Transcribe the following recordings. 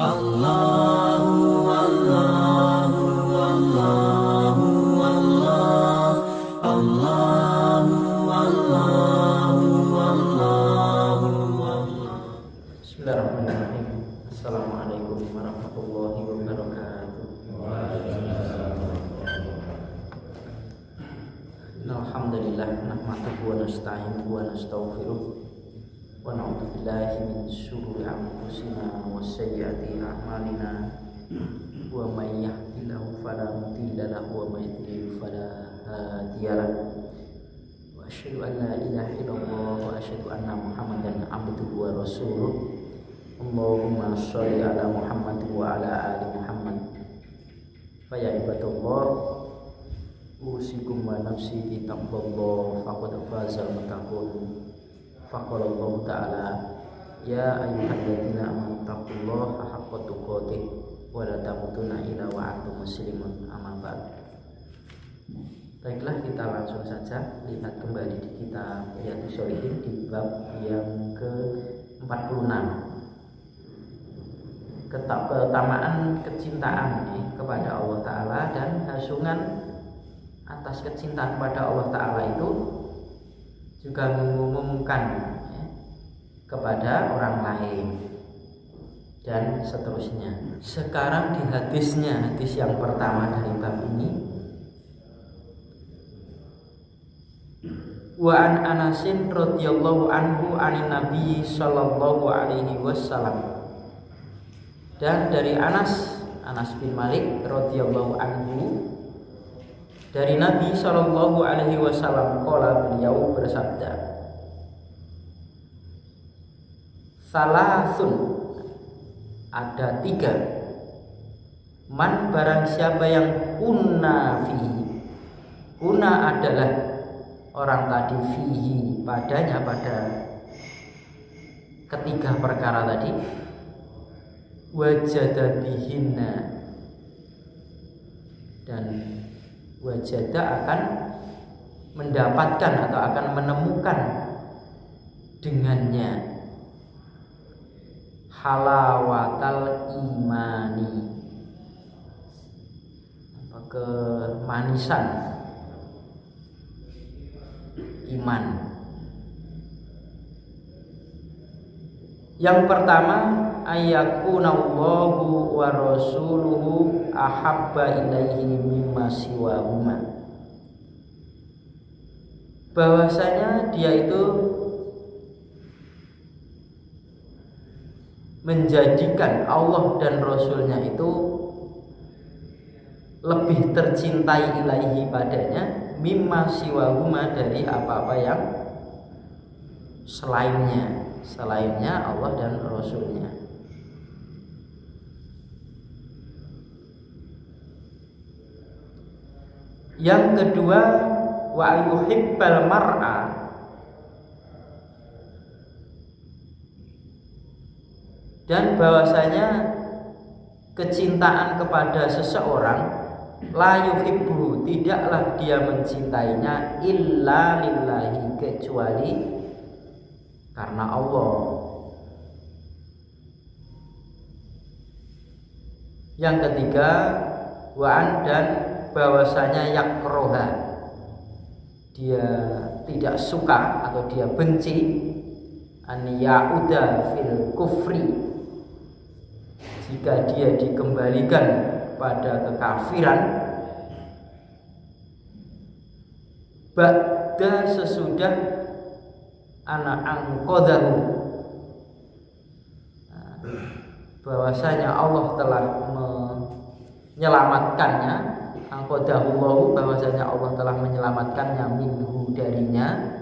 Allahu Allahu Allahu Allah Allahu Allahu Allahu Allah. Bismillahirrahmanirrahim. Assalamualaikum warahmatullahi wabarakatuh. Alhamdulillah nahmaduhu wa nasta'inuhu wa nastaghfiruh wa na'udzu billahi min syururi anfusina wa sayyiati a'malina wa may yahdihillahu fala mudilla lahu wa may yudlil fala hadiya lahu wa asyhadu an la ilaha illallah wa asyhadu anna Muhammadan abduhu wa rasuluh. Allahumma sholli ala Muhammad wa ala ali Muhammad. Fa ya ibadallah, usikum wa nafsi bi taqwallah faqad faza muttaqun. Faqala Allah ta'ala, ya ayyuhalladzina amanu taqullaha haqqa tuqatih wa la tamutunna illa wa antum muslimun. Amma ba'd. Baiklah, kita langsung saja lihat kembali di kitab Riyadhus Shalihin di bab yang ke-46. Keutamaan kecintaan kepada Allah Ta'ala dan hasungan atas kecintaan kepada Allah Ta'ala itu juga mengumumkan kepada orang lain dan seterusnya. Sekarang di hadis yang pertama dari bab ini, wa an Anasin radhiyallahu anhu anin Nabi sallallahu alaihi wasallam. Dan dari Anas bin Malik radhiyallahu anhu dari Nabi sallallahu alaihi wasallam, qala, beliau bersabda, salasun, ada 3, man barang siapa yang kunna fihi, kunna adalah orang tadi, fihi padanya, pada ketiga perkara tadi, wajada bihinna, dan wajada akan mendapatkan atau akan menemukan dengannya halawatal imani, kemanisan iman. Yang pertama, ayyakunallahu wa rasuluhu ahabba ilaihi mimma siwahuma, bahwasanya dia itu menjadikan Allah dan Rasulnya itu lebih tercintai ilaihi padanya, mimma siwahuma, dari apa-apa yang selainnya Allah dan Rasulnya. Yang kedua, wa yuhibbal mar'a, dan bahwasanya kecintaan kepada seseorang, la yuhibbu, tidaklah dia mencintainya, illa lillahi, kecuali karena Allah. Yang ketiga, wa'an, dan bahwasanya yakroha, dia tidak suka atau dia benci, an ya'uda fil kufri, jika dia dikembalikan pada kekafiran, ba'da, sesudah ana angqadahu, bahwasanya Allah telah menyelamatkannya, angqadahullahu, bahwasanya Allah telah menyelamatkannya, minhu, darinya,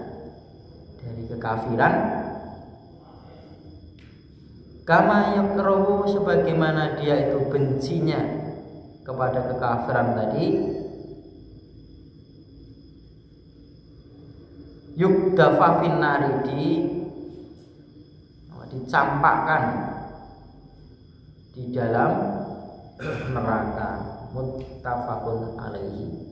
dari kekafiran, kama yakrahu, sebagaimana dia itu bencinya kepada kekafiran tadi, yukdafa finnari, dicampakkan di dalam neraka, muttafaqun alaihi.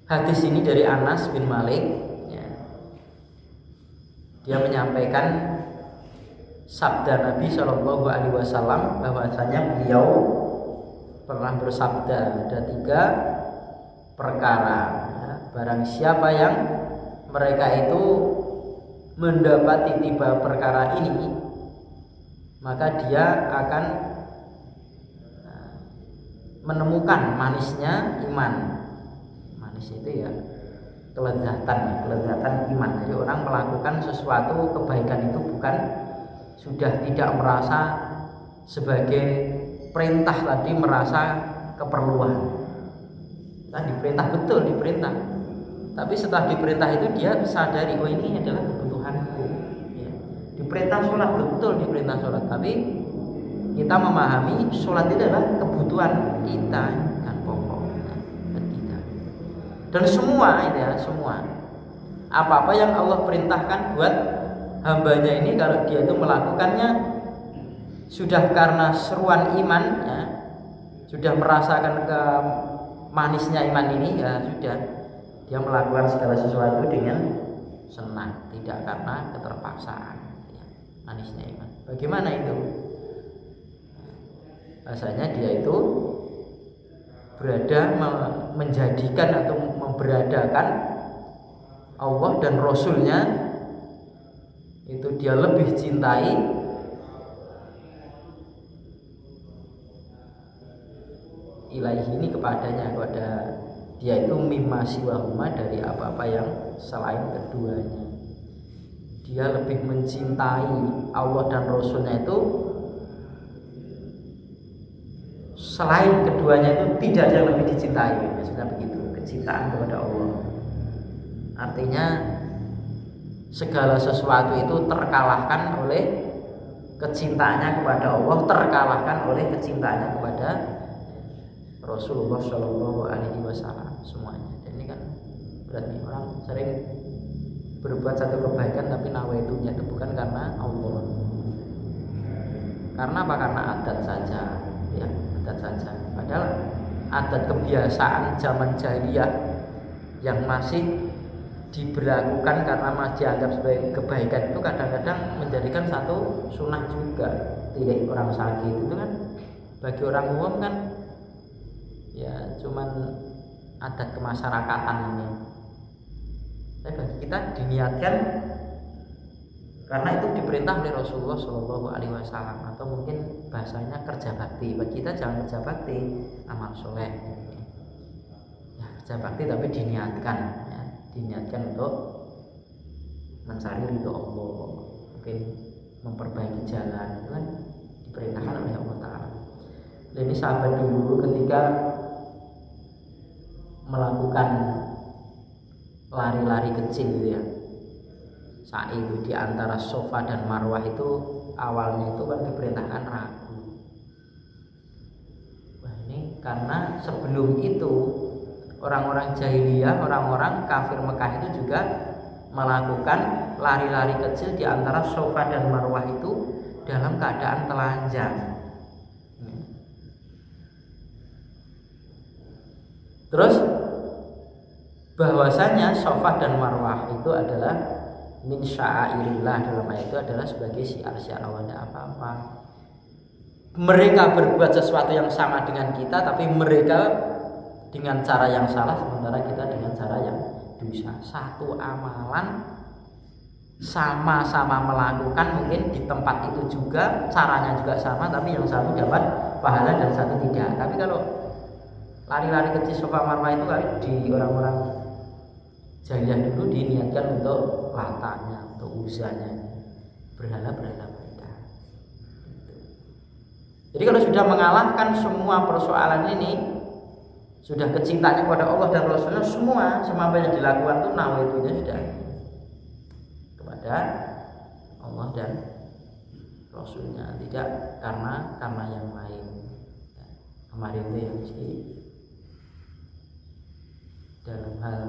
Hadis ini dari Anas bin Malik, ya. dia menyampaikan sabda Nabi Shallallahu Alaihi Wasallam bahwasanya beliau pernah bersabda ada 3 perkara ya, barang siapa yang mereka itu mendapati 3 perkara ini maka dia akan menemukan manisnya iman. Manis itu ya kelezatan iman. Jadi orang melakukan sesuatu kebaikan itu bukan sudah tidak merasa sebagai perintah, tadi merasa keperluan. Nah, diperintah betul, diperintah. Tapi setelah diperintah itu dia sadari, oh ini adalah kebutuhanku. Ya. Diperintah sholat betul, diperintah sholat. Tapi kita memahami sholat itu adalah kebutuhan kita dan pokoknya kita. Dan semua itu ya, semua. Apa-apa yang Allah perintahkan buat hambanya ini kalau dia itu melakukannya sudah karena seruan iman ya, sudah merasakan ke manisnya iman ini ya sudah dia melakukan segala sesuatu dengan senang, tidak karena keterpaksaan ya, manisnya iman. Bagaimana itu? Rasanya dia itu menjadikan atau memberadakan Allah dan Rasulnya itu dia lebih cintai ilahi ini kepadanya, kepada dia itu mimma siwahuma, dari apa-apa yang selain keduanya. Dia lebih mencintai Allah dan Rasulnya itu selain keduanya, itu tidak ada yang lebih dicintai. Maksudnya begitu, kecintaan kepada Allah. Artinya segala sesuatu itu terkalahkan oleh kecintaannya kepada Allah, terkalahkan oleh kecintaannya kepada Rasulullah Shallallahu Alaihi Wasallam semuanya. Dan ini kan berarti orang sering berbuat satu kebaikan tapi nawaitunya itu bukan karena Allah. Karena apa? Karena adat saja, ya adat saja. Padahal adat kebiasaan zaman jahiliyah yang masih diberlakukan karena masih dianggap sebagai kebaikan itu kadang-kadang menjadikan satu sunnah juga. Tidak orang sakit itu kan bagi orang umum kan ya cuman adat kemasyarakatan ini. Tapi bagi kita diniatkan karena itu diperintah oleh Rasulullah Shallallahu Alaihi Wasallam, atau mungkin bahasanya kerja bakti. Bagi kita jangan kerja bakti, amal soleh. Ya kerja bakti tapi diniatkan, ya, diniatkan untuk mencari ridho Allah, mungkin memperbaiki jalan, itu kan diperintahkan oleh Allah Taala. Dan ini sahabat dulu ketika melakukan lari-lari kecil gitu ya, sa'i itu di antara Safa dan Marwah itu awalnya itu kan diperintahkan ragu. Wah ini karena sebelum itu orang-orang jahiliyah, orang-orang kafir Mekah itu juga melakukan lari-lari kecil di antara Safa dan Marwah itu dalam keadaan telanjang. Terus bahwasanya Safa dan Marwah itu adalah min sya'airillah, dalam ayat itu adalah sebagai syiar-syiar Allah, tidak apa-apa. Mereka berbuat sesuatu yang sama dengan kita, tapi mereka dengan cara yang salah, sementara kita dengan cara yang dosa. Satu amalan sama-sama melakukan mungkin di tempat itu juga, caranya juga sama, tapi yang satu dapat pahala dan satu tidak. Tapi kalau lari-lari kecil Safa Marwah itu kali di orang-orang jahiliyah dulu diniatkan untuk latanya, untuk usahanya, berhala-berhala mereka. Jadi kalau sudah mengalahkan semua persoalan ini, sudah kecintaannya kepada Allah dan Rasulnya, semua apa yang dilakukan itu nawaitunya sudah kepada Allah dan Rasulnya, tidak karena yang lain. Kemarin itu yang mesti dalam hal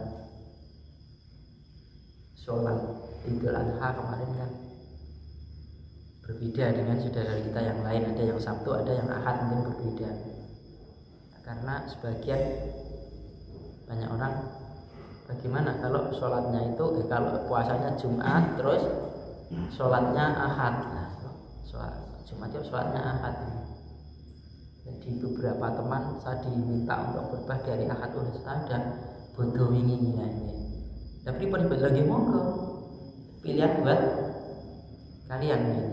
sholat Idul Adha kemarin kan berbeda dengan saudara kita yang lain. Ada yang Sabtu, ada yang Ahad, mungkin berbeda. Karena sebagian banyak orang bagaimana kalau sholatnya itu kalau puasanya Jumat terus sholatnya ahad. Nah, sholat Jumat ya sholatnya ahad. Jadi beberapa teman saya diminta untuk khutbah dari ahad oleh saya dan bodoh wingi ini. Tapi lagi monggo pilihan buat kalian ini,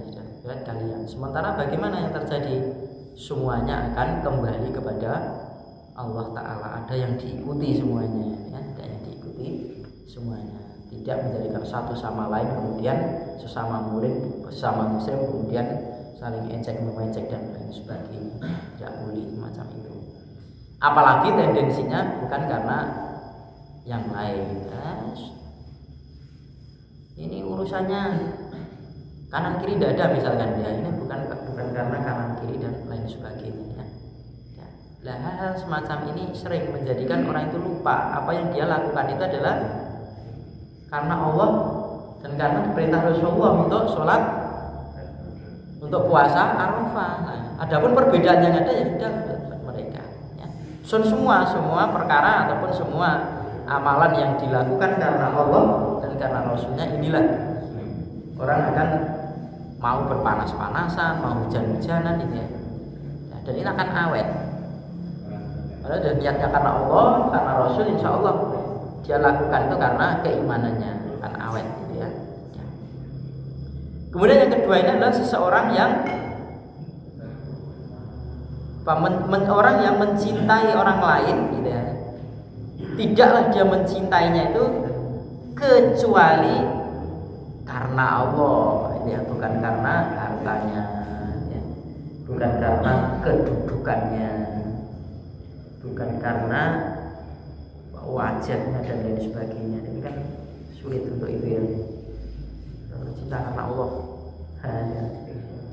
buat kalian. Sementara bagaimana yang terjadi? Semuanya akan kembali kepada Allah Ta'ala. Ada yang diikuti semuanya, ya, ada yang diikuti semuanya. Tidak menjadikan satu sama lain, kemudian sesama murid, sesama muslim, kemudian saling ejek mengejek dan lain sebagainya. Tidak boleh macam itu. Apalagi tendensinya bukan karena yang lain. Ini urusannya kanan kiri tidak ada misalkan ya. Ini bukan karena kanan kiri dan lain sebagainya. Nah, hal semacam ini sering menjadikan orang itu lupa apa yang dia lakukan itu adalah karena Allah dan karena perintah Rasulullah untuk sholat, untuk puasa Arafah. Nah, adapun perbedaan yang ada ya sudah mereka. Ya. Semua perkara ataupun semua amalan yang dilakukan karena Allah dan karena Rasulnya, inilah orang akan mau berpanas-panasan, mau hujan-hujanan gitu ya. Nah, dan ini akan awet. Kalau dia niatnya karena Allah, karena Rasul, insya Allah dia lakukan itu karena keimanannya, akan awet gitu ya. Kemudian yang kedua ini adalah seseorang yang orang yang mencintai orang lain gitu ya. Tidaklah dia mencintainya itu kecuali karena Allah gitu ya, bukan karena hartanya ya. Bukan karena kedudukannya, bukan karena wajahnya dan lain sebagainya. Ini kan sulit untuk itu ya. Cinta karena Allah,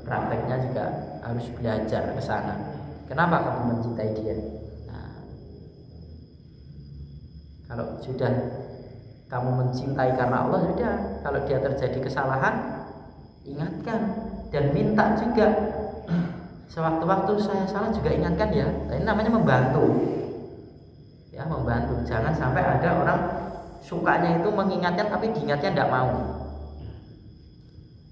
prakteknya juga harus belajar ke sana. Kenapa kamu mencintai dia? Nah, kalau sudah kamu mencintai karena Allah, sudah. Kalau dia terjadi kesalahan, ingatkan dan minta juga. Sewaktu-waktu saya salah juga ingatkan ya. Nah, ini namanya membantu. Ya, membantu. Jangan sampai ada orang sukanya itu mengingatkan tapi diingatkan tidak mau.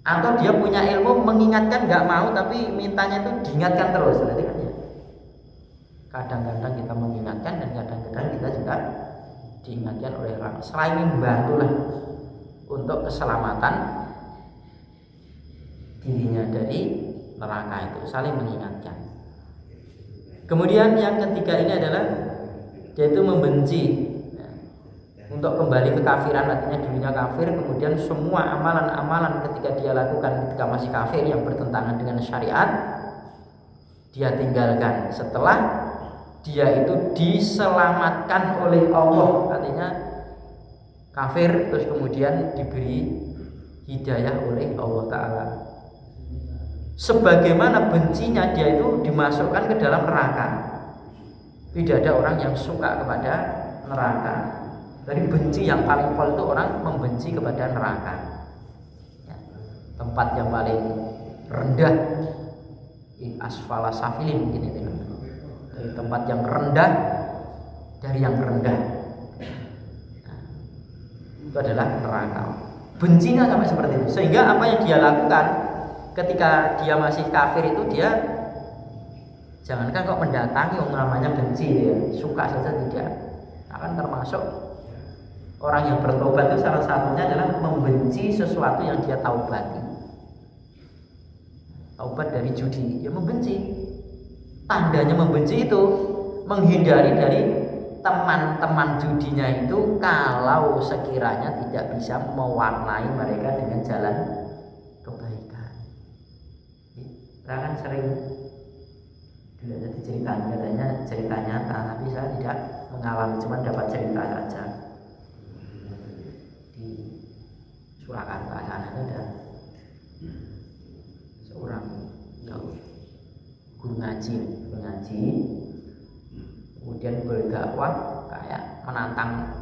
Atau dia punya ilmu mengingatkan nggak mau tapi mintanya itu diingatkan terus. Berarti kan ya. Kadang-kadang kita mengingatkan dan kadang-kadang kita juga diingatkan oleh orang. Selain membantulah untuk keselamatan dirinya dari neraka itu, saling mengingatkan. Kemudian yang ketiga ini adalah yaitu membenci. Untuk kembali ke kafiran, artinya dirinya kafir, kemudian semua amalan-amalan ketika dia lakukan ketika masih kafir yang bertentangan dengan syariat dia tinggalkan setelah dia itu diselamatkan oleh Allah. Artinya kafir terus kemudian diberi hidayah oleh Allah Ta'ala. Sebagaimana bencinya dia itu dimasukkan ke dalam neraka. Tidak ada orang yang suka kepada neraka. Dari benci yang paling pol itu orang membenci kepada neraka ya, tempat yang paling rendah, asfala safilin mungkin itu, dari tempat yang rendah dari yang rendah, nah, itu adalah neraka. Bencinya sampai seperti itu, sehingga apa yang dia lakukan ketika dia masih kafir itu, dia jangankan kok mendatangi yang namanya benci dia, suka saja tidak. Akan termasuk orang yang bertobat itu salah satunya adalah membenci sesuatu yang dia taubati. Taubat dari judi, dia membenci. Tandanya membenci itu menghindari dari teman-teman judinya itu kalau sekiranya tidak bisa mewarnai mereka dengan jalan kebaikan. Kita kan sering dilihat cerita, katanya cerita nyata, tapi saya tidak mengalami, cuma dapat cerita saja. Surakarta sana ada seorang guru ngaji, kemudian berdakwah kayak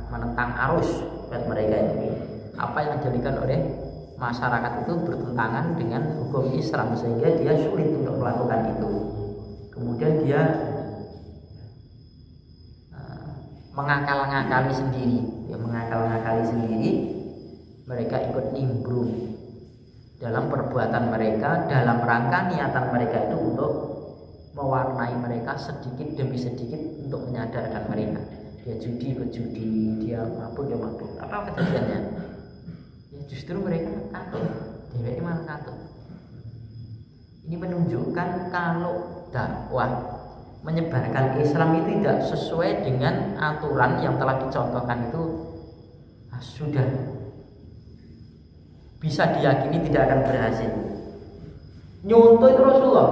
menentang arus buat mereka ini. Apa yang dijadikan oleh masyarakat itu bertentangan dengan hukum Islam sehingga dia sulit untuk melakukan itu. Kemudian dia mengakal-ngakali sendiri, mereka ikut nimbrung dalam perbuatan mereka, dalam rangka niatan mereka itu untuk mewarnai mereka sedikit demi sedikit untuk menyadarkan mereka. Dia judi ikut judi, dia mabuk dia mabuk. Apa kejadiannya? Ya justru mereka katut, dia malah katut. Ini menunjukkan kalau dakwah menyebarkan Islam itu tidak sesuai dengan aturan yang telah dicontohkan itu sudah bisa diyakini tidak akan berhasil. Nyontoh itu Rasulullah.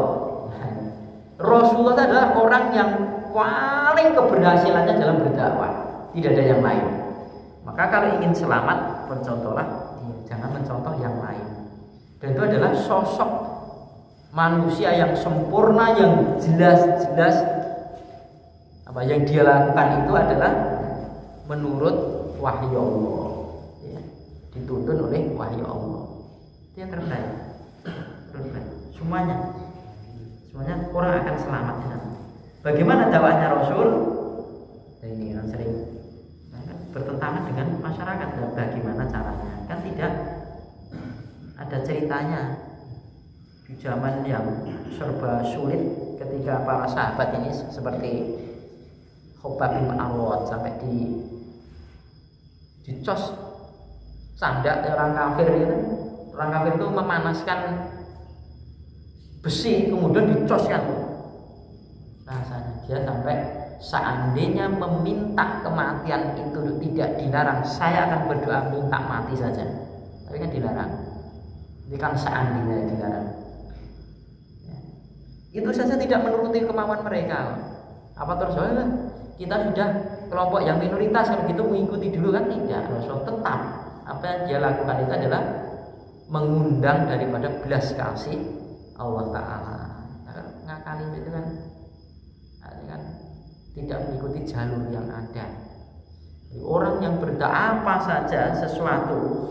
Rasulullah adalah orang yang paling keberhasilannya dalam berdakwah, tidak ada yang lain. Maka kalau ingin selamat, bercontohlah, jangan mencontoh yang lain. Dan itu adalah sosok manusia yang sempurna, yang jelas-jelas apa yang dia lakukan itu adalah menurut wahyu Allah, ya, dituntun oleh wahyu Allah. Itu yang terbaik. Semuanya orang akan selamat ya. Bagaimana dakwahnya Rasul? Ini yang sering bertentangan dengan masyarakat. Bagaimana caranya? Kan tidak ada ceritanya. Di zaman yang serba sulit, ketika para sahabat ini seperti Khobab bin Arwad sampai dicos sandak orang kafir itu. Orang kafir itu memanaskan besi kemudian dicoskan. Rasanya dia sampai seandainya meminta kematian itu tidak dilarang, saya akan berdoa minta mati saja. Tapi kan dilarang. Ini kan seandainya dilarang. Ya. Itu saja tidak menuruti kemauan mereka. Apa terus? Kita sudah kelompok yang minoritas, kalau gitu mengikuti dulu kan tidak. Rasul tetap apa yang dia lakukan itu adalah mengundang daripada belas kasih Allah Ta'ala. Ngakalin itu kan tidak mengikuti jalur yang ada. Jadi orang yang berdakwah apa saja, sesuatu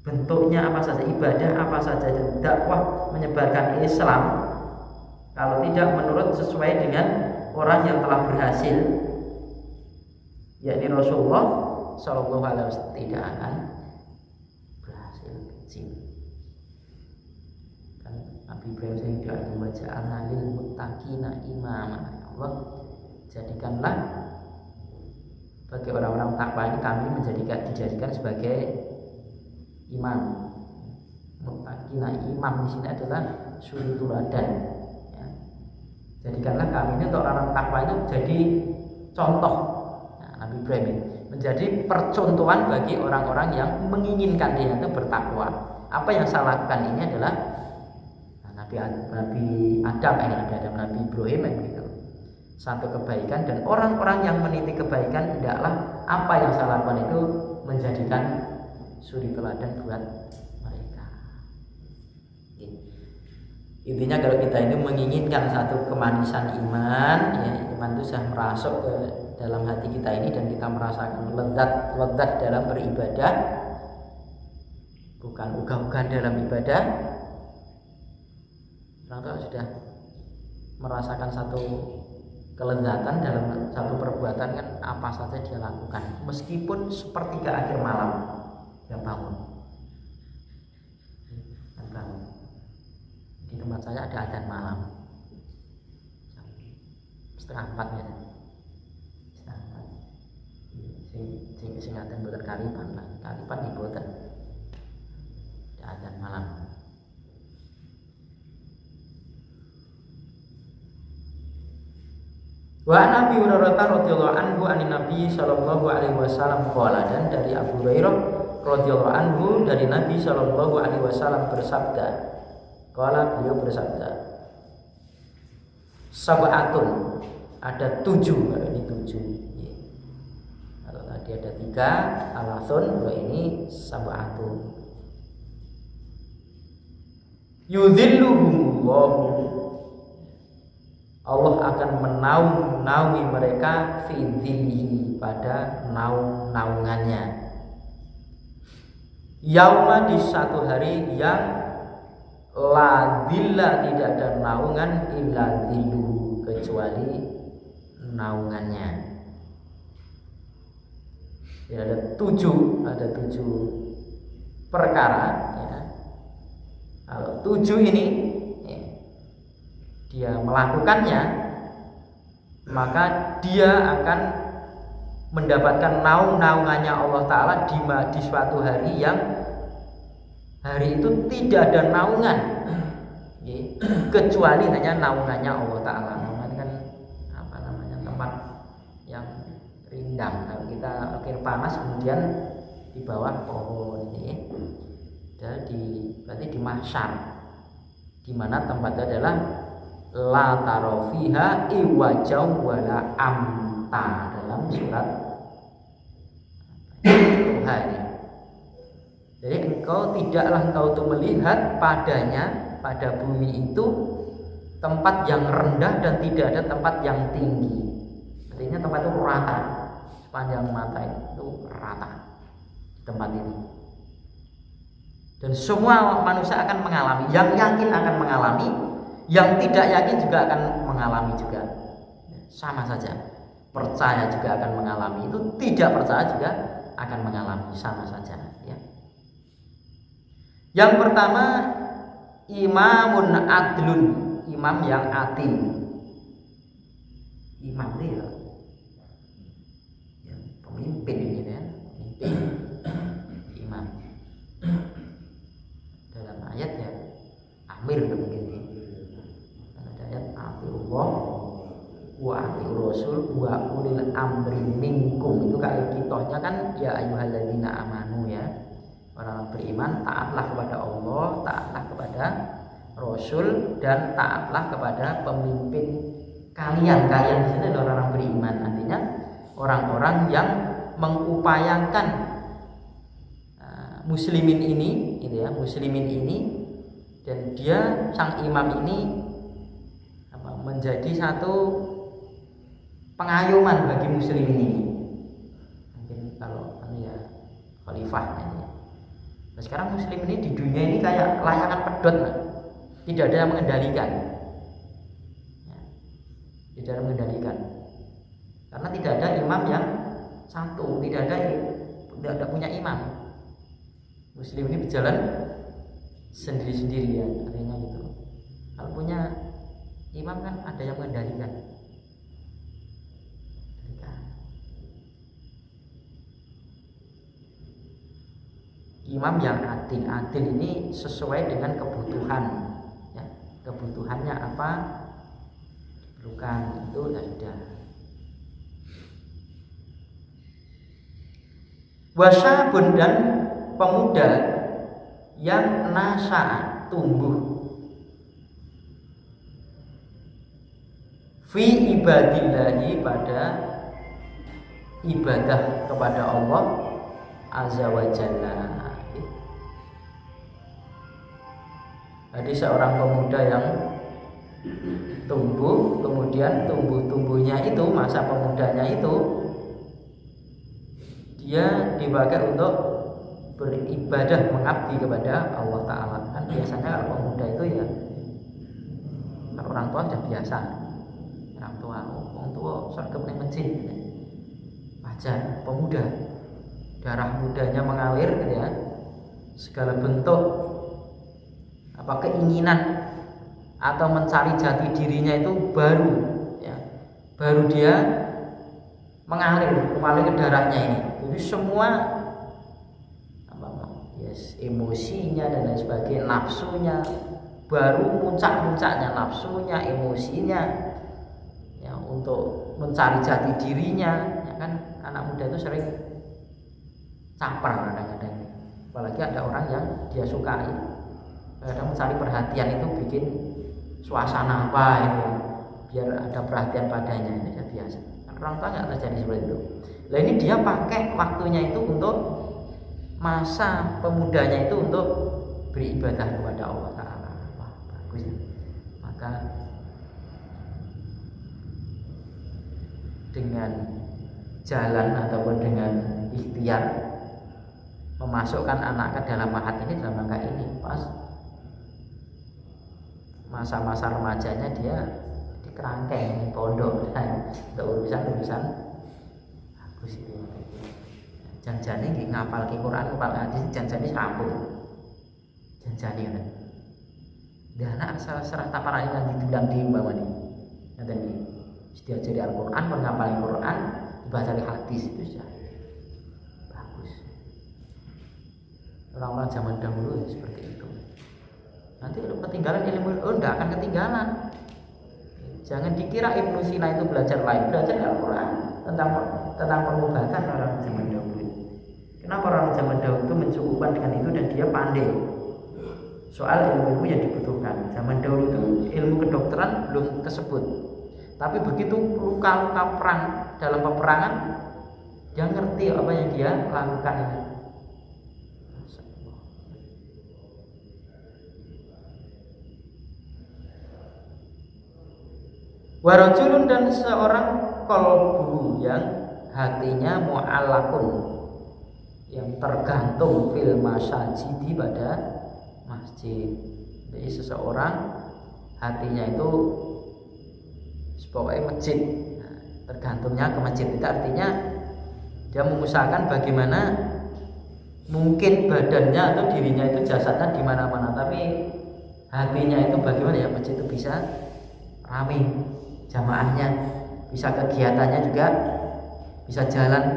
bentuknya apa saja, ibadah apa saja, dan dakwah menyebarkan Islam, kalau tidak menurut sesuai dengan orang yang telah berhasil, yakni Rasulullah Shallallahu Alaihi Wasallam, tidak akan berhasil. Kan Nabi Ibrahim sehingga waja'alna lil muttaqina imama. Allah jadikanlah bagi orang-orang takwa ini kami dijadikan sebagai imam. Muttaqina imam di sini adalah suri tuladan. Ya. Jadikanlah kami ini untuk orang-orang takwa itu jadi contoh. Nabi Ibrahim menjadi percontohan bagi orang-orang yang menginginkan dia itu bertakwa. Apa yang saya lakukan ini adalah Nabi Adam, Nabi Ibrahim gitu. Satu kebaikan, dan orang-orang yang meniti kebaikan hendaklah apa yang saya lakukan itu menjadikan suri teladan buat mereka. Intinya kalau kita ini menginginkan satu kemanisan iman, ya, iman itu sudah merasuk ke dalam hati kita ini dan kita merasakan lezat dalam beribadah, bukan ugah-ugahan dalam ibadah. Orang sudah merasakan satu kelezatan dalam satu perbuatan, kan apa saja dia lakukan, meskipun sepertiga akhir malam dia bangun. Di tempat saya ada adzan malam 3:30 ya. Sing adzan mboten kalipan di mboten. Ada adzan malam. Wa Nabi Hurairah radhiyallahu anhu anin Nabi sallallahu alaihi wasallam qala, dan dari Abu Hurairah radhiyallahu anhu dari Nabi sallallahu alaihi wasallam bersabda, qala, beliau bersabda, sab'atun, ada 7, kalau ini 7. Kalau tadi ada 3, alasun, kalau ini sab'atun. Yudhilluhumullahu, Allah akan menaungi mereka fi dzillihi, pada naungannya. Yauma, di satu hari yang la dzilla, tidak ada naungan, illa dzilluhu, kecuali naungannya. Ya, ada 7 perkara, ya, 7 ini ya, dia melakukannya, maka dia akan mendapatkan naungannya Allah Ta'ala di suatu hari yang hari itu tidak ada naungan ya, kecuali hanya naungannya Allah Ta'ala. Naungan kan apa namanya, tempat yang rindang. Kalau kita akhir panas kemudian di bawah pohon ini, berarti di mahsyar, di mana tempatnya adalah la tarofiha iwajaw wala amta dalam surat Tuhan. Jadi tidaklah engkau tuh melihat padanya, pada bumi itu tempat yang rendah dan tidak ada tempat yang tinggi. Artinya tempat itu rata, sepanjang mata itu rata tempat itu. Dan semua manusia akan mengalami, yang yakin akan mengalami, yang tidak yakin juga akan mengalami juga. Sama saja. Percaya juga akan mengalami, itu tidak percaya juga akan mengalami, sama saja ya. Yang pertama, imamun adlun, imam yang adil. Imam itu ya pemimpin ini ya, pemimpin. Imam dalam ayat ya amir begitu. Ada ayat Allah wa atiur rasul wa ulil amri minkum, itu kalau kitohnya kan ya ayyuhalladzina amanu ya, orang beriman taatlah kepada Allah, taatlah kepada Rasul, dan taatlah kepada pemimpin kalian. Kalian di sini adalah orang beriman, artinya orang-orang yang mengupayakan muslimin ini, gitu ya, muslimin ini, dan dia sang imam ini menjadi satu pengayuman bagi muslimin ini. Mungkin kalau ya khalifah ini. Nah, sekarang muslim ini di dunia ini kayak layangan pedot, tidak ada yang mengendalikan ya, tidak ada yang mengendalikan, karena tidak ada imam yang satu, tidak ada punya imam. Muslim ini berjalan sendiri-sendirian, artinya gitu. Kalau punya imam kan ada yang mengendalikan. Imam yang adil ini sesuai dengan kebutuhan ya, kebutuhannya apa diperlukan, itu sudah. Wasyabun, dan pemuda yang nasa'a, tumbuh, fi ibadillahi, pada ibadah kepada Allah azza wa jalla. Jadi seorang pemuda yang tumbuh, kemudian tumbuhnya itu, masa pemudanya itu dia dipakai untuk beribadah, mengabdi kepada Allah Ta'ala. Kan biasanya kalau pemuda itu ya, kalau orang tua sudah biasa, orang tua sergap ning masjid, wajar. Pemuda, darah mudanya mengalir gitu ya, segala bentuk keinginan atau mencari jati dirinya itu baru ya, baru dia mengalir ke darahnya ini. Jadi semua emosinya dan lain sebagainya, nafsunya baru puncak-puncaknya, nafsunya, emosinya ya, untuk mencari jati dirinya ya kan. Anak muda itu sering caper kadang-kadang, apalagi ada orang yang dia sukai, kadang mencari perhatian itu bikin suasana apa itu, biar ada perhatian padanya, ini ya biasa. Orang tua nggak terjadi seperti itu. Nah ini dia pakai waktunya itu untuk masa pemudanya itu untuk beribadah kepada Allah Ta'ala. Wah, bagus ya. Maka dengan jalan ataupun dengan ikhtiar memasukkan anak ke dalam mahat ini, dalam rangka ini, pas masa-masa remajanya dia di kerangkeng pondok dan urusan bagus itu. Janjane nggih ngapal Quran, ngapal hadis, janjane rampung. Janjane ngoten. Dana asal serah taparane nganti dulang di umpamane. Ngaten iki. Diajari Al-Qur'an, ngapalin Qur'an, dibaca hadis itu sudah bagus. Orang-orang zaman dahulu seperti itu. Nanti kalau ketinggalan ilmu, enggak akan ketinggalan. Jangan dikira Ibnu Sina itu belajar lain, belajar Al-Quran tentang pengobatan orang zaman dahulu. Kenapa orang zaman dahulu itu mencukupkan dengan itu dan dia pandai soal ilmu yang dibutuhkan. Zaman dahulu itu ilmu kedokteran belum tersebut, tapi begitu luka-luka perang dalam peperangan, dia ngerti apa yang dia lakukan ini. Warajulun, dan seorang kolbu yang hatinya mu'allakun, yang tergantung fil masajidi pada masjid. Jadi seseorang hatinya itu pokoknya masjid, nah, tergantungnya ke masjid. Itu artinya dia mengusahakan bagaimana mungkin badannya atau dirinya itu jasadnya di mana-mana, tapi hatinya itu bagaimana ya masjid itu bisa ramai jamaahnya, bisa kegiatannya juga bisa jalan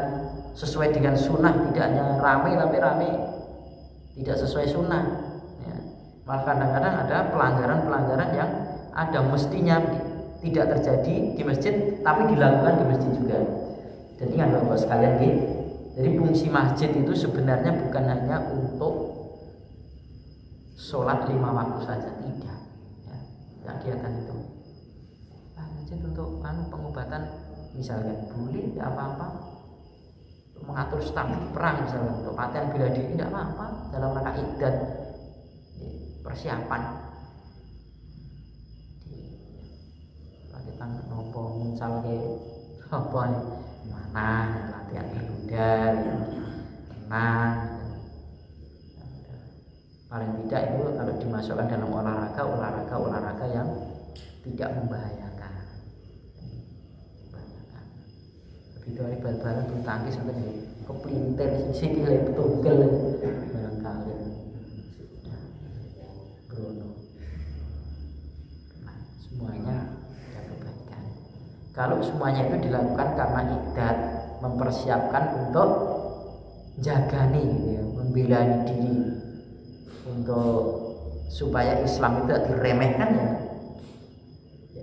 sesuai dengan sunnah, tidak hanya ramai tapi ramai tidak sesuai sunnah ya. Malah kadang-kadang ada pelanggaran-pelanggaran yang ada mestinya tidak terjadi di masjid tapi dilakukan di masjid juga. Dan ingat Bapak sekalian, jadi fungsi masjid itu sebenarnya bukan hanya untuk sholat 5 waktu saja, tidak ya, kegiatan itu masjid untuk pengobatan misalnya bully tidak apa-apa, mengatur strategi perang misalnya untuk latihan bela diri tidak apa-apa, dalam rangka iddat persiapan kita nopo muncul ke apa mana latihan berkuda tenang, paling tidak itu kalau dimasukkan dalam olahraga yang tidak membahayakan. Begitu hari bal-balan bulu tangkis sampai kepelintir sisi kiri tunggal barangkali Bruno. Nah, semuanya ada kebaikan. Kalau semuanya itu dilakukan karena iddat, mempersiapkan untuk jagani, ya, membela diri untuk supaya Islam itu tidak diremehkan ya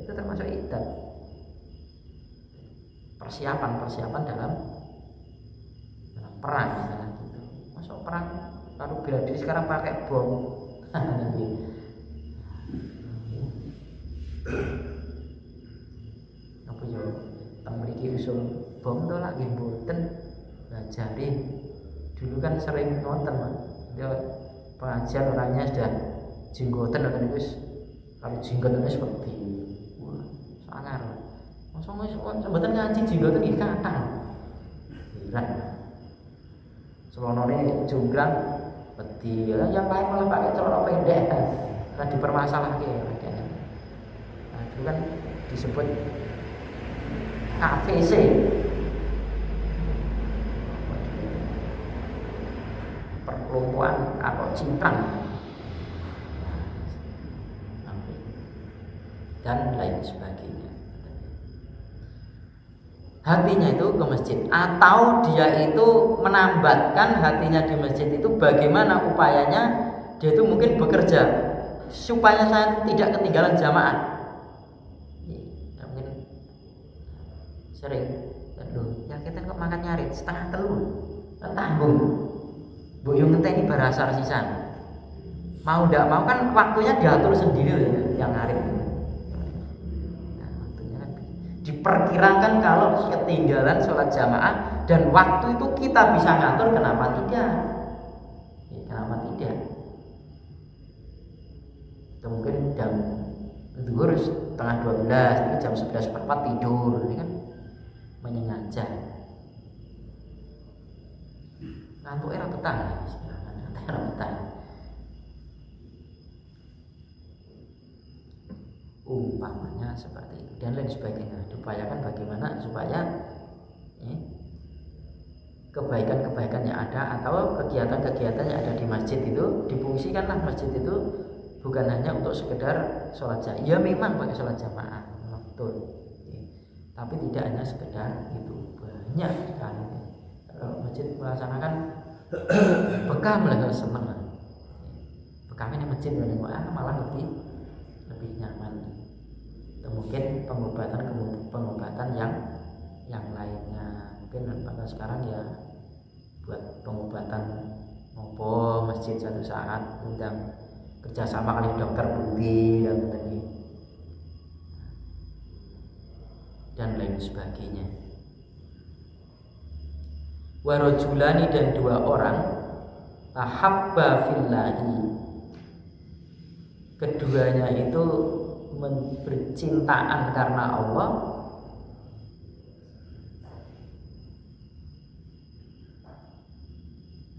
itu termasuk iddat, persiapan dalam perang misalnya gitu. Masuk perang kalau bela diri sekarang pakai bom apa ya memiliki usul bom itu lagi mboten ngajari dulu kan sering nonton Mas. Dia pengajian orangnya sudah jenggotan atau itu kalau jenggotan itu seperti sangar langsung sebentar ngaji jenggotan iki kathah berat celonone jonggrang peti yang lain malah pakai celana pendek kan dipermasalahke nah itu kan disebut KVC perkelompokan atau cingkrang dan lain sebagainya. Hatinya itu ke masjid, atau dia itu menambatkan hatinya di masjid itu bagaimana upayanya dia itu mungkin bekerja supaya saya tidak ketinggalan jamaah. Ya, mungkin sering loh ya kita kok makan nyari setengah telur tanggung boyong ngenteni barasar sisan mau ndak mau kan waktunya diatur sendiri yang ngarep. Diperkirakan kalau ketinggalan sholat jamaah dan waktu itu kita bisa ngatur, kenapa tidak? Ya, kenapa tidak? Itu mungkin jam zuhur setengah 12, ini jam 11.04 tidur, ini kan menyengaja. Ngantuk era petang, umpamanya seperti itu dan lain sebagainya. Diupayakan bagaimana supaya kebaikan-kebaikan yang ada atau kegiatan-kegiatan yang ada di masjid itu difungsikanlah masjid itu bukan hanya untuk sekedar sholat jamaah. Ya memang pakai sholat jamaah, betul. Tapi tidak hanya sekedar itu, banyak sekali. Kalau masjid melaksanakan bekam lah seneng. Bekam ini masjid malah lebih nyaman. Atau mungkin pengobatan yang lainnya. Mungkin pada sekarang ya buat pengobatan ngopo masjid satu saat undang kerjasama kali dokter putih dan lain sebagainya. Warajulani, dan 2 orang tahabba fillahi, keduanya itu bercintaan karena Allah,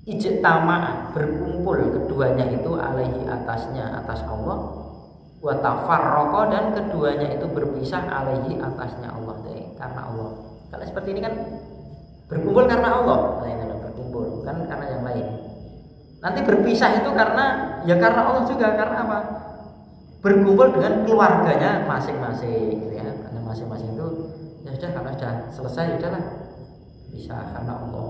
ijtama, berkumpul keduanya itu alaihi, atas Allah, wa tafarraqa, dan keduanya itu berpisah alaihi, atasnya Allah, karena Allah. Kalau seperti ini kan berkumpul karena Allah, nah ini berkumpul bukan karena yang lain. Nanti berpisah itu karena Allah juga, karena apa? Berkumpul dengan keluarganya masing-masing gitu ya. Karena masing-masing itu ya sudah, kalau sudah selesai ya udahlah, bisa karena Allah.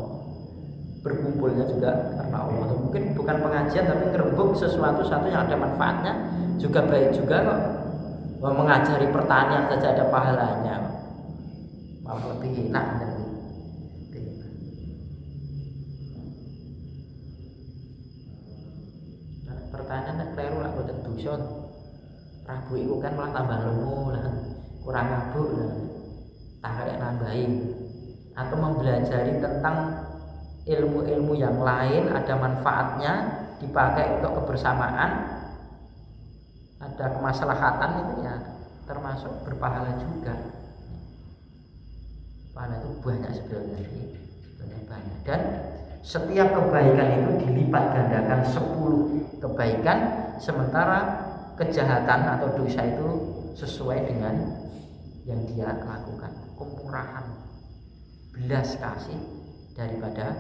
Berkumpulnya juga karena Allah. Mungkin bukan pengajian tapi ngerebuk sesuatu yang ada manfaatnya, juga baik juga kok. Mengajari pertanian saja ada pahalanya, malah lebih enak. Pertanyaan keliru lah, boten dosa. Rabu itu kan malah tambah lemu lah, kurang mabuk lah, tak kayak nambahin. Atau mempelajari tentang ilmu-ilmu yang lain, ada manfaatnya, dipakai untuk kebersamaan, ada kemaslahatan, itu ya termasuk berpahala juga. Pahala itu banyak sebenarnya banyak. Dan setiap kebaikan itu dilipat gandakan 10 kebaikan, sementara kejahatan atau dosa itu sesuai dengan yang dia lakukan. Kemurahan, belas kasih daripada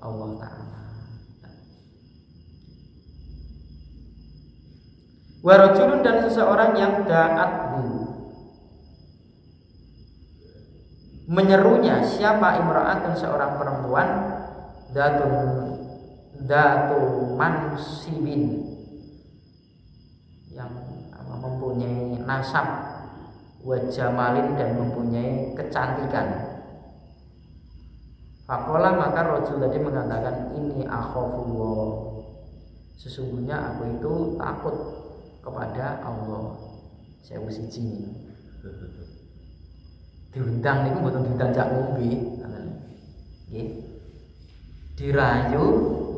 Allah Ta'ala. Warajulun, dan seseorang yang da'athu, menyerunya siapa, imra'atun, seorang perempuan, datu mansibin, yang mempunyai nasab, wa jamalin, dan mempunyai kecantikan. Faqala, maka rajul tadi mengatakan, ini akhafullah, sesungguhnya aku itu takut kepada Allah. Saya siji diundang niku mboten diundang jak ngombe, nggih. Dirayu,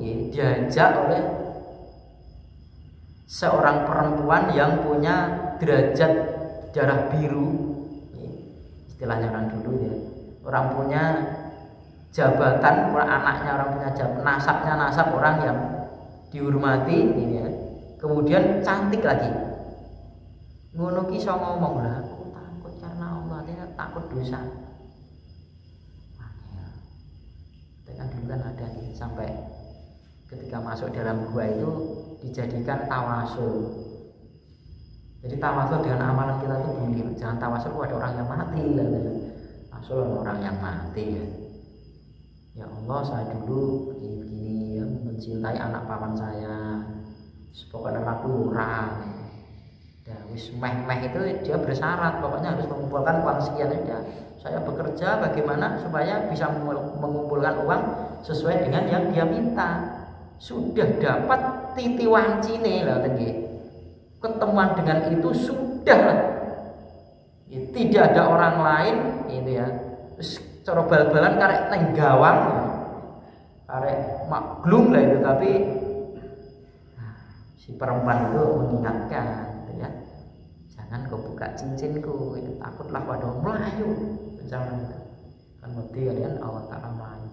nggih, diajak oleh seorang perempuan yang punya derajat darah biru, istilahnya orang dulu ya, orang punya jabatan, anaknya orang punya jabatan, nasab orang yang dihormati, ini ya. Kemudian cantik lagi. Ngono ki iso ngomong lah, aku takut karena Allah, dia takut dosa. Kan dulu kan ada nih, sampai ketika masuk dalam gua itu dijadikan tawasul. Jadi tawasul dengan amalan kita itu boleh, jangan tawasul pada orang yang mati lah. Tawasul orang yang mati ya. Ya Allah, saya dulu begini-begini ya, mencintai anak paman saya. Pokoknya aku murah. Ya, wis meh itu dia bersyarat, pokoknya harus mengumpulkan uang sekian aja. Saya bekerja bagaimana supaya bisa mengumpulkan uang sesuai dengan yang dia minta. Sudah dapat titi wancine lah tadi. Ketemuan dengan itu sudah lah. Ya, tidak ada orang lain itu ya. Terus cara bal-balan karek neng gawang. Karek maklum lah itu, tapi si perempuan itu mengingatkan gitu ya, jangan kau buka cincinku ya, takutlah pada melayu, jangan kan mati kalian Allah Ta'ala melayu.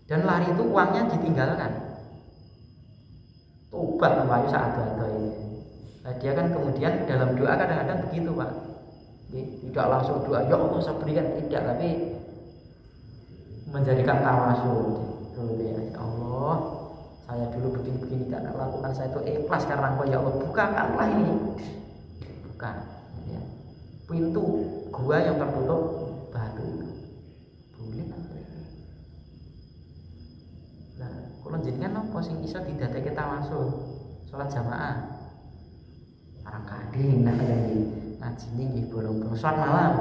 Dan lari itu uangnya ditinggalkan, tobat melayu saat ada ini. Nah, dia kan kemudian dalam doa kadang-kadang begitu Pak, tidak langsung doa ya Allah saya berikan, tidak, tapi menjadikan tawasul gitu ya, ya Allah, saya dulu begini-begini tidak lakukan Quran saya itu ikhlas karena Engkau ya Allah, bukakanlah ini, buka ya. Pintu gua yang tertutup batu itu boleh kan? Nah, kalau jenengan nopo sing iso didadekake tawasul salat jamaah para kading nah yang ngaji nggih bolong-bolong salat malam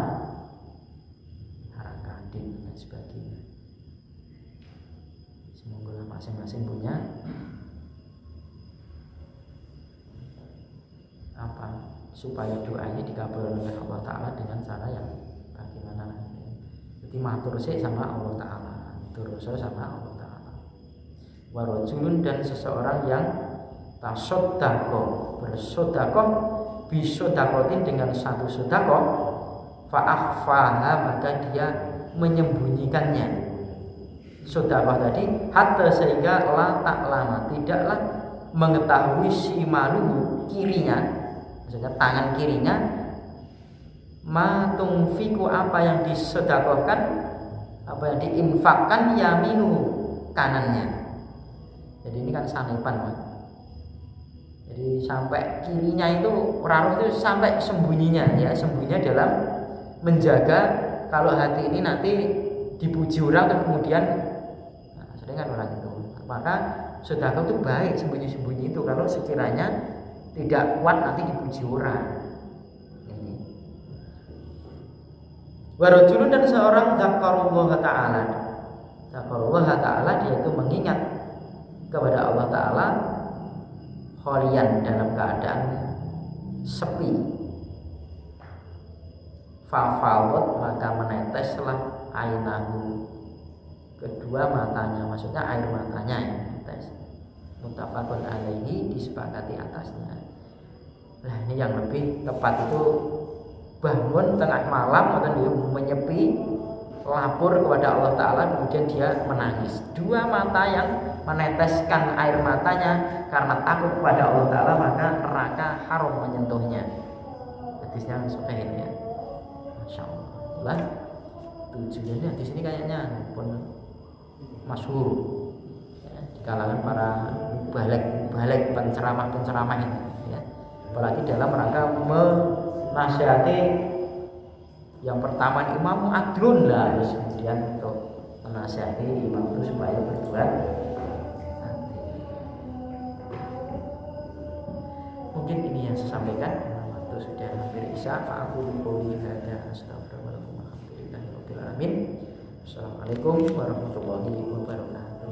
para kading dan sebagainya. Semoga masing-masing punya apa supaya doanya dikabulkan oleh Allah Ta'ala dengan cara yang bagaimana. Jadi matur sih sama Allah Ta'ala, terus sama Allah Ta'ala. Warajulun, dan seseorang yang tasoddaqo, bersodakoh, bisodakotin dengan satu sodakoh, fa'akhfaha, maka dia menyembunyikannya sodakoh tadi, hatta sehingga la ta'lama, tidaklah mengetahui si maluhu, kirinya, maksudnya tangan kirinya, ma tungfiku, apa yang disedekahkan, apa yang diinfakkan, yaminu, kanannya. Jadi ini kan sanipan, Pak. Jadi sampai kirinya itu raruh itu sampai sembunyinya, ya sembunyinya dalam menjaga kalau hati ini nanti dipuji orang terus kemudian sering kan orang itu. Maka sedekah itu baik sembunyi-sembunyi itu, kalau sekiranya tidak kuat nanti dipuji orang. Ini. Warajulun, dan seorang zakarullah ta'ala. Zakarullah ta'ala, dia itu mengingat kepada Allah Ta'ala kholian, dalam keadaan sepi. Fafawat, maka meneteslah ainahu, kedua matanya, maksudnya air matanya yang menetes. Muttafaqun alaihi, disepakati atasnya. Nah ini yang lebih tepat itu bangun tengah malam atau dia menyepi, lapor kepada Allah Ta'ala, kemudian dia menangis. Dua mata yang meneteskan air matanya karena takut kepada Allah Ta'ala, maka neraka haram menyentuhnya. Hadisnya sahih ya. Masya Allah. Tujuannya di sini kayaknya pun masyhur ya, di kalangan para balik penceramah ini ya. Apalagi dalam rangka menasihati yang pertama imam adlun lah, terus kemudian untuk menasihati imam itu supaya berbuat. Mungkin ini yang saya sampaikan. Waktu sudah hampir isya. Aku qouli hadza astaghfirullahaladzim walhamdulillahirabbil alamin. Assalamualaikum warahmatullahi wabarakatuh.